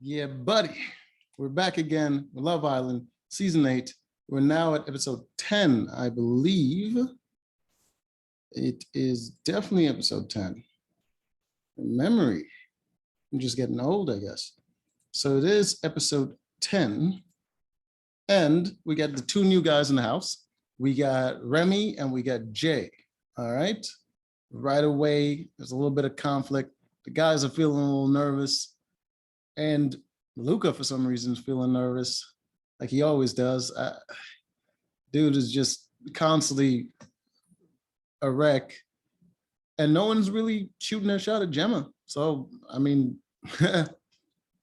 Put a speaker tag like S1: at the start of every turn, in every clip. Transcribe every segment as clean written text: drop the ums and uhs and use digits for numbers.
S1: Yeah, buddy. We're back again with Love Island, season 8. We're now at episode 10, I believe. It is definitely episode 10. Memory. I'm just getting old, I guess. So it is episode 10. And we got the two new guys in the house. We got Remy and we got Jay. All right. Right away, there's a little bit of conflict. The guys are feeling a little nervous. And Luca, for some reason, is feeling nervous, like he always does. Dude is just constantly a wreck. And no one's really shooting their shot at Gemma. So, I mean,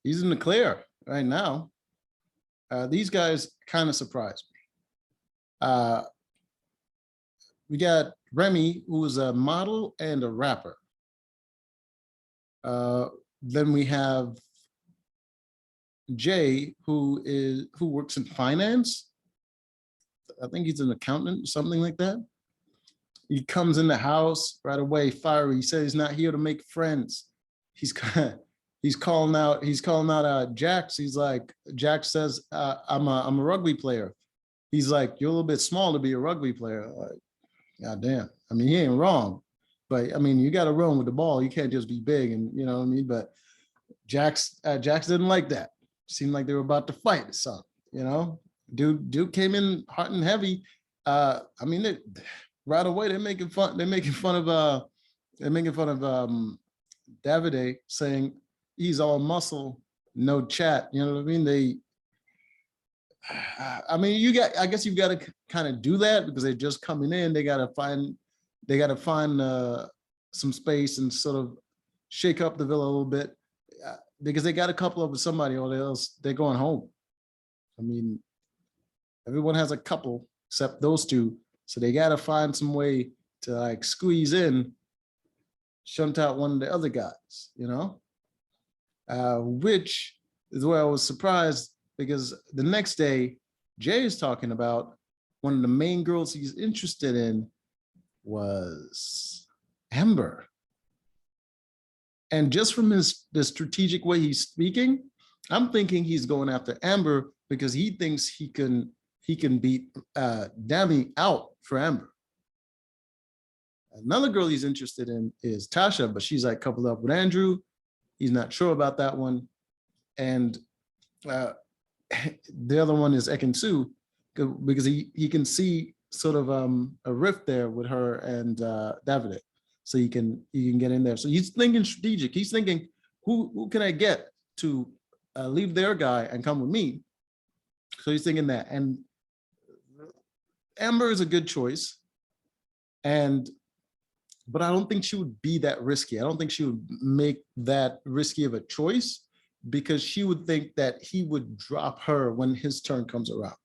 S1: he's in the clear right now. These guys kind of surprised me. We got Remy, who is a model and a rapper. Then we have Jay, who works in finance. I think he's an accountant, something like that. He comes in the house right away, fiery. He says he's not here to make friends. He's calling out Jax. He's like, Jax says, I'm a rugby player. He's like, you're a little bit small to be a rugby player. Like, God damn. I mean, he ain't wrong, but I mean, you got to run with the ball. You can't just be big, and you know what I mean. But Jax didn't like that. Seemed like they were about to fight or something. You know, dude came in hot and heavy. I mean, right away they're making fun of Davide, saying he's all muscle, no chat. You know what I mean? I guess you've got to kind of do that because they're just coming in. They got to find some space and sort of shake up the villa a little bit because they got to couple up with somebody or else they're going home. I mean, everyone has a couple except those two. So they got to find some way to like squeeze in, shunt out one of the other guys, you know, which is where I was surprised because the next day, Jay is talking about one of the main girls he's interested in was Amber. And just from the strategic way he's speaking, I'm thinking he's going after Amber because he thinks he can beat Dami out for Amber. Another girl he's interested in is Tasha, but she's like coupled up with Andrew. He's not sure about that one. And the other one is Ekin-Su because he can see sort of a rift there with her and Davide. So he can get in there. So he's thinking strategic. He's thinking, who can I get to leave their guy and come with me? So he's thinking that. And Amber is a good choice. But I don't think she would be that risky. I don't think she would make that risky of a choice because she would think that he would drop her when his turn comes around.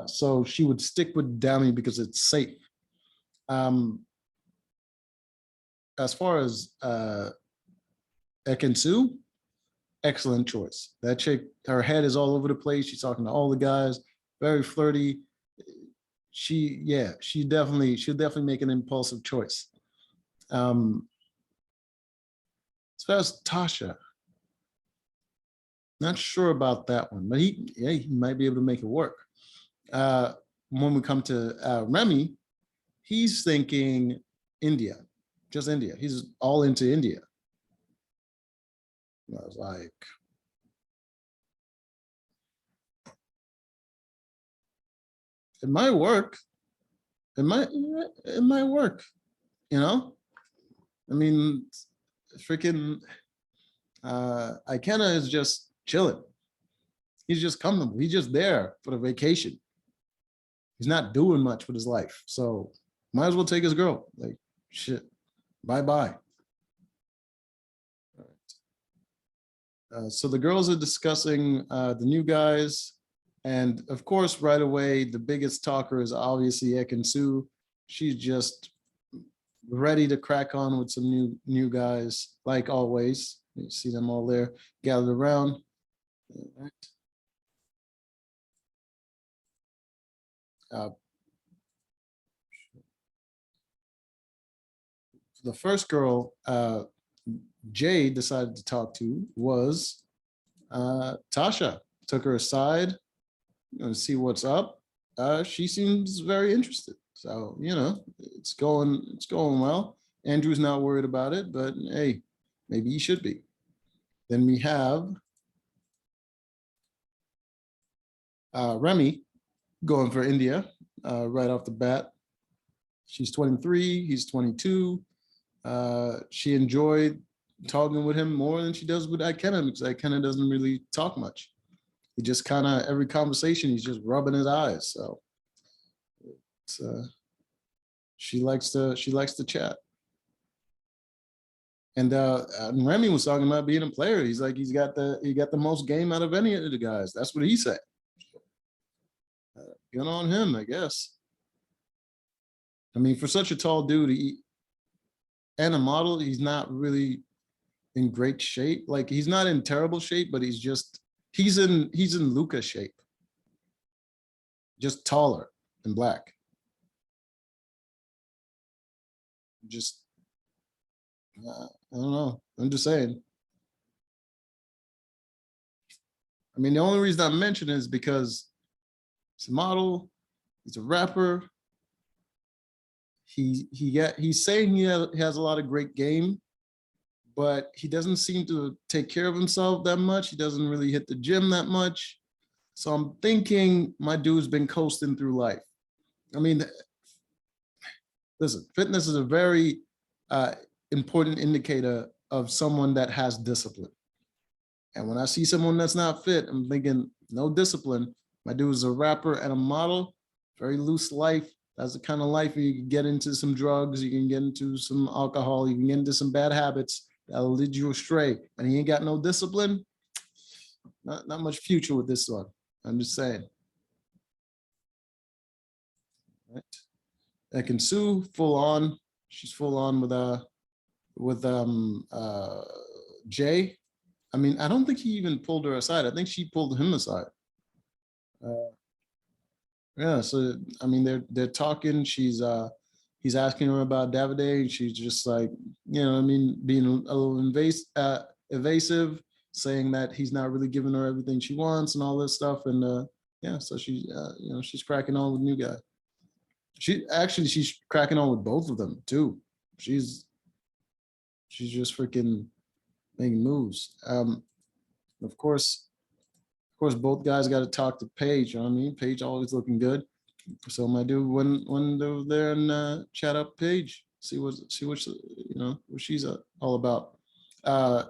S1: So she would stick with Dami because it's safe. As far as Ekin-Su, excellent choice. That chick, her head is all over the place. She's talking to all the guys, very flirty. She'll definitely make an impulsive choice. As far as Tasha, not sure about that one, but he might be able to make it work. When we come to Remy, he's thinking India, just India. He's all into India. I was like, it might work. It might work, you know? I mean, freaking Ikenna is just chilling. He's just comfortable. He's just there for the vacation. He's not doing much with his life. So might as well take his girl. Like, shit, bye-bye. All right. So the girls are discussing the new guys. And of course, right away, the biggest talker is obviously Ekin-Su. She's just ready to crack on with some new guys, like always. You see them all there gathered around. All right. The first girl Jay decided to talk to was Tasha took her aside to see what's up. She seems very interested. So, it's going well. Andrew's not worried about it, but hey, maybe he should be. Then we have Remy going for India right off the bat. She's 23, he's 22. She enjoyed talking with him more than she does with Ikenna, because Ikenna doesn't really talk much. He just kind of, every conversation, he's just rubbing his eyes. So it's, she likes to chat. And Remy was talking about being a player. He's like, he got the most game out of any of the guys. That's what he said. Good on him, I guess. I mean, for such a tall dude, and a model, he's not really in great shape. Like, he's not in terrible shape, but he's in Luca shape. Just taller and black. Just, I don't know. I'm just saying. I mean, the only reason I mention it is because he's a model, he's a rapper. He's saying he has a lot of great game, but he doesn't seem to take care of himself that much. He doesn't really hit the gym that much. So I'm thinking my dude's been coasting through life. I mean, listen, fitness is a very important indicator of someone that has discipline. And when I see someone that's not fit, I'm thinking, no discipline. My dude is a rapper and a model, very loose life. That's the kind of life where you can get into some drugs, you can get into some alcohol, you can get into some bad habits that'll lead you astray. And he ain't got no discipline. Not much future with this one. I'm just saying. Right. Ekin Su, full on. She's full on with Jay. I mean, I don't think he even pulled her aside. I think she pulled him aside. Yeah, so I mean, they're talking. He's asking her about Davide, and she's just like, I mean, being a little evasive, saying that he's not really giving her everything she wants and all this stuff. And yeah, so she, she's cracking on with new guy. She's cracking on with both of them too. She's just freaking making moves. Of course, both guys got to talk to Paige. You know what I mean? Paige always looking good. So my dude went over there and chat up Paige, see what she's all about. I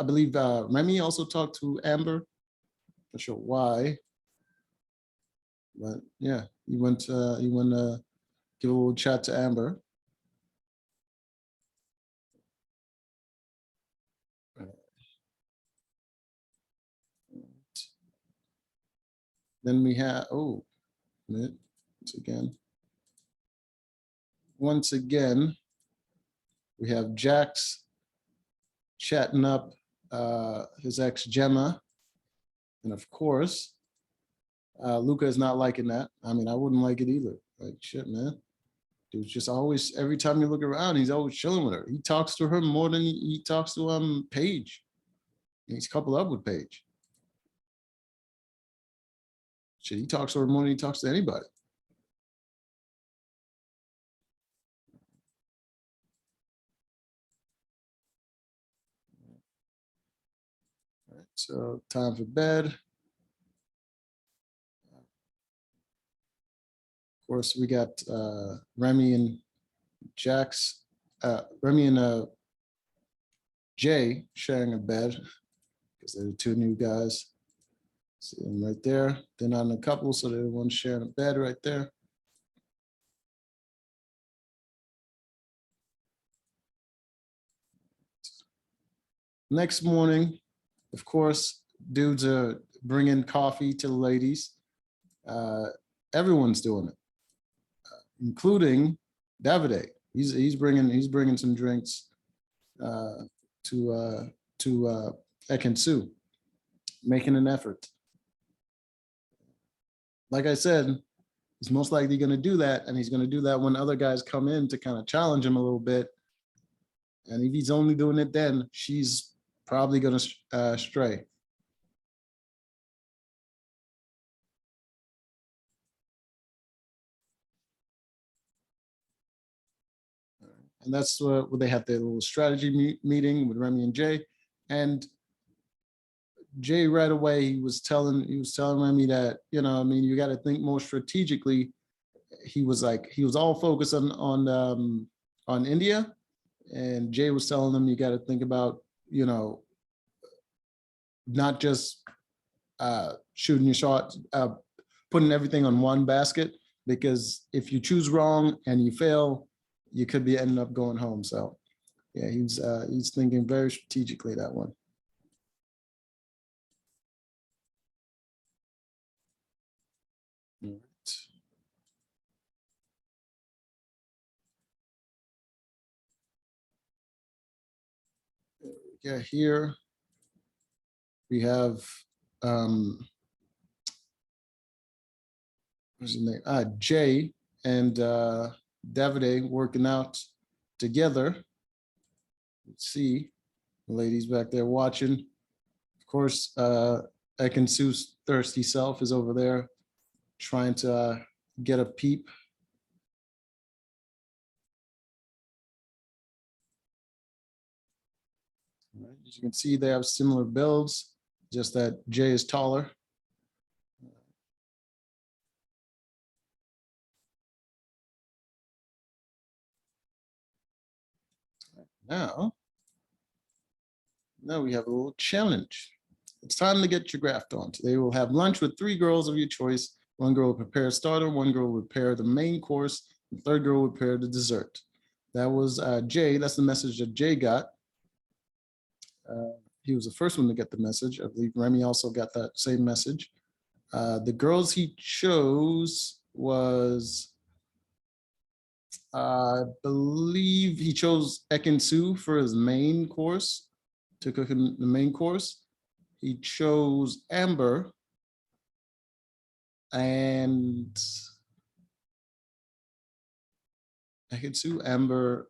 S1: believe Remy also talked to Amber. Not sure why, but yeah, he went give a little chat to Amber. Then we have, once again, we have Jax chatting up his ex Gemma. And of course, Luca is not liking that. I mean, I wouldn't like it either. Like, shit, man. Dude's just always, every time you look around, he's always chilling with her. He talks to her more than he talks to Paige. He's coupled up with Paige. Shit, he talks to her more than he talks to anybody. All right, so time for bed. Of course, we got Remy and Jax, Remy and Jay sharing a bed because they're the two new guys. See them right there. They're not in a couple, so they're the ones sharing a bed right there. Next morning, of course, dudes are bringing coffee to the ladies. Everyone's doing it, including Davide. He's bringing some drinks to Ekin Su, making an effort. Like I said, he's most likely going to do that, and he's going to do that when other guys come in to kind of challenge him a little bit. And if he's only doing it then, she's probably going to stray. And that's where they had their little strategy meeting with Remy and Jay. And Jay right away, he was telling Remy that, I mean, you got to think more strategically. He was all focused on India, and Jay was telling him, you got to think about, not just shooting your shot, putting everything on one basket, because if you choose wrong and you fail, you could be ending up going home. So yeah, he's thinking very strategically, that one. All right. Yeah, here we have what's his name? Jay and Davide working out together. Let's see, the ladies back there watching. Of course, Ekin-Su's thirsty self is over there trying to get a peep. Right. As you can see, they have similar builds, just that Jay is taller. Now we have a little challenge. It's time to get your graft on. They will have lunch with 3 girls of your choice. One girl will prepare a starter, one girl will prepare the main course, the third girl will prepare the dessert. That was Jay. That's the message that Jay got. He was the first one to get the message. I believe Remy also got that same message. The girls he chose was, I believe he chose Ekin-Su for his main course, to cook in the main course. He chose Amber and Ekin-Su, Amber,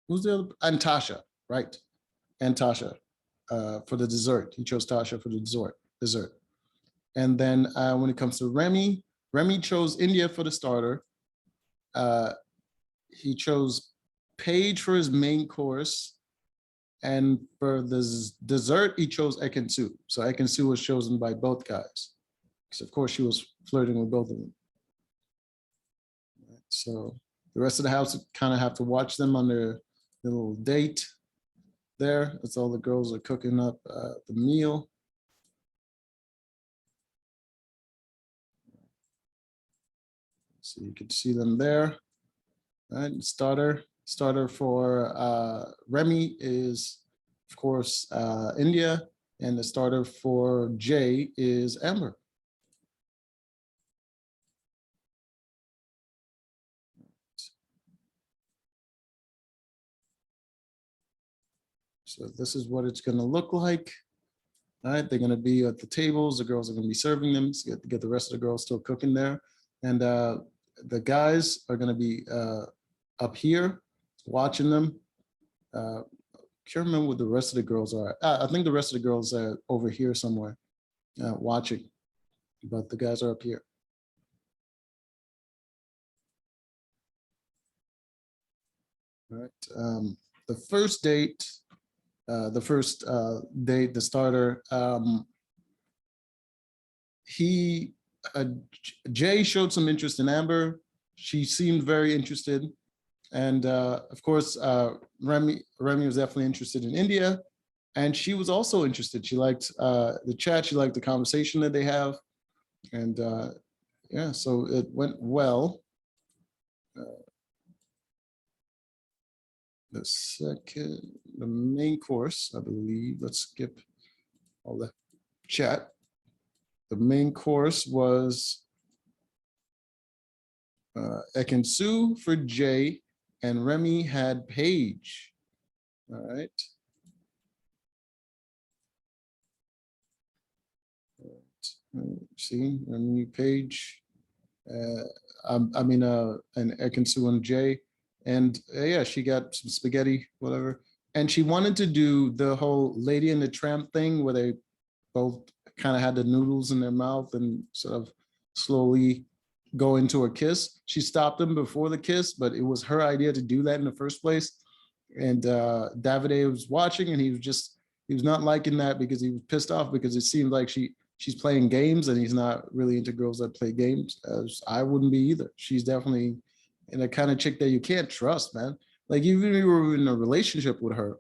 S1: who's the other? And Tasha, right? And Tasha for the dessert. He chose Tasha for the dessert. And then when it comes to Remy chose India for the starter. He chose Paige for his main course. And for the dessert, he chose Ekin-Su. So Ekin-Su was chosen by both guys, because of course she was flirting with both of them. So the rest of the house kind of have to watch them on their little date there. That's all the girls are cooking up the meal. So you can see them there. All right, starter for Remy is, of course, India, and the starter for Jay is Amber. So this is what it's going to look like. All right, they're going to be at the tables. The girls are going to be serving them. So you get the rest of the girls still cooking there. And the guys are going to be up here watching them. Can't remember what the rest of the girls are. I think the rest of the girls are over here somewhere watching, but the guys are up here. All right. The first date, the starter, Jay showed some interest in Amber. She seemed very interested. And of course, Remy was definitely interested in India. And she was also interested. She liked the chat. She liked the conversation that they have. And yeah, so it went well. The main course, I believe, let's skip all the chat. The main course was Ekin-Su for Jay, and Remy had Paige. All right. See, Remy, Paige. And Ekin-Su and Jay. And yeah, she got some spaghetti, whatever. And she wanted to do the whole Lady and the Tramp thing where they both kind of had the noodles in their mouth and sort of slowly go into a kiss. She stopped him before the kiss, but it was her idea to do that in the first place. And Davide was watching, and he was not liking that because he was pissed off because it seemed like she's playing games, and he's not really into girls that play games. As I wouldn't be either. She's definitely in a kind of chick that you can't trust, man. Like even if you were in a relationship with her,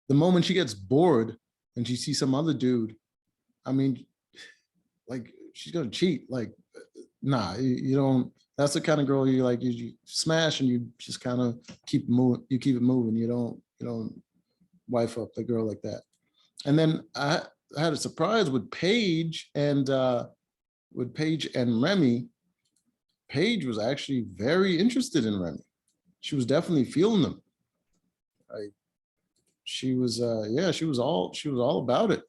S1: the moment she gets bored and she sees some other dude, I mean, like she's gonna cheat. Like, nah, you don't. That's the kind of girl you like. You smash and you just kind of keep moving. You keep it moving. You don't wife up the girl like that. And then I had a surprise with Paige and Remy. Paige was actually very interested in Remy. She was definitely feeling them. Like she was, yeah, she was all about it.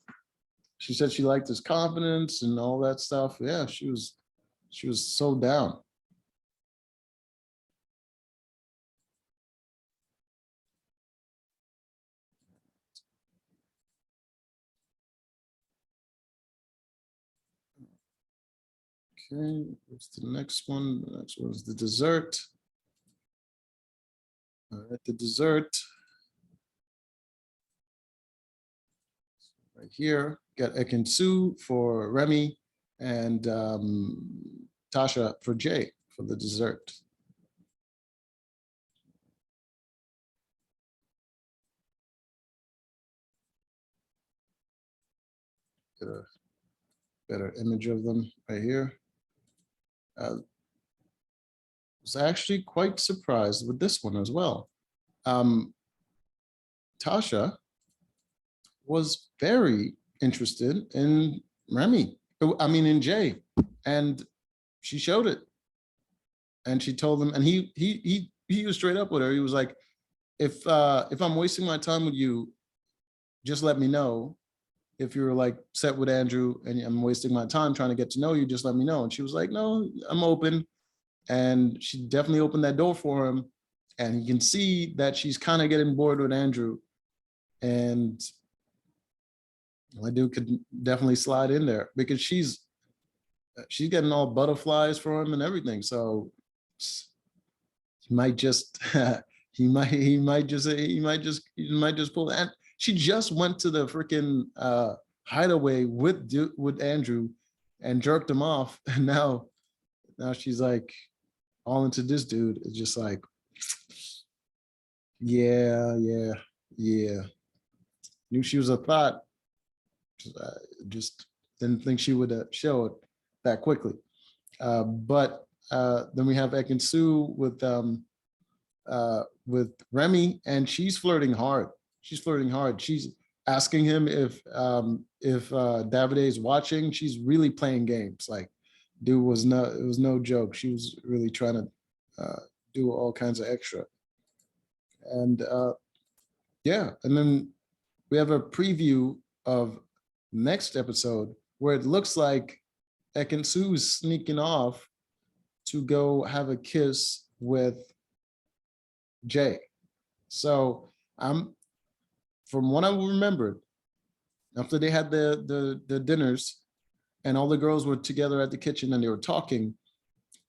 S1: She said she liked his confidence and all that stuff. Yeah, she was so down. Okay, what's the next one? The next one is the dessert. All right, the dessert. Right here, got Ekinsu for Remy and Tasha for Jay for the dessert. Get a better image of them right here. Was actually quite surprised with this one as well. Tasha was very interested in Remy. I mean, in Jay, and she showed it. And she told him, and he was straight up with her. He was like, if I'm wasting my time with you, just let me know. If you're like set with Andrew and I'm wasting my time trying to get to know you, just let me know. And she was like, no, I'm open. And she definitely opened that door for him. And you can see that she's kind of getting bored with Andrew. And my dude could definitely slide in there because she's getting all butterflies for him and everything. So he might just he might just pull. And she just went to the freaking hideaway with Andrew and jerked him off. And now she's like all into this dude. It's just like, yeah. Knew she was a thought. Just didn't think she would show it that quickly. But then we have Ekin-Su with Remy, and she's flirting hard. She's asking him if Davide is watching. She's really playing games. Like, dude was it was no joke. She was really trying to do all kinds of extra. And yeah, and then we have a preview of next episode where it looks like Ekin-Su is sneaking off to go have a kiss with Jay. So from what I remembered, after they had the dinners and all the girls were together at the kitchen and they were talking,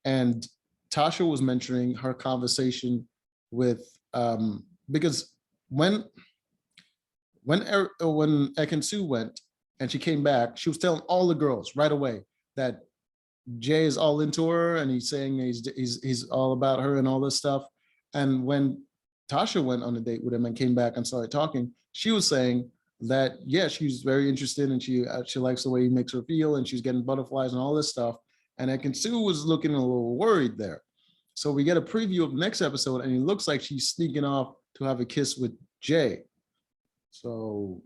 S1: and Tasha was mentioning her conversation with because when Ekin-Su went and she came back, she was telling all the girls right away that Jay is all into her and he's saying he's all about her and all this stuff. And when Tasha went on a date with him and came back and started talking, she was saying that, yeah, she's very interested and she likes the way he makes her feel and she's getting butterflies and all this stuff. And Ekin-Su was looking a little worried there. So we get a preview of the next episode and it looks like she's sneaking off to have a kiss with Jay. So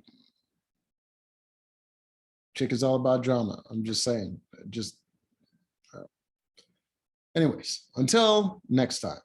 S1: chick is all about drama. I'm just saying. Anyways, until next time.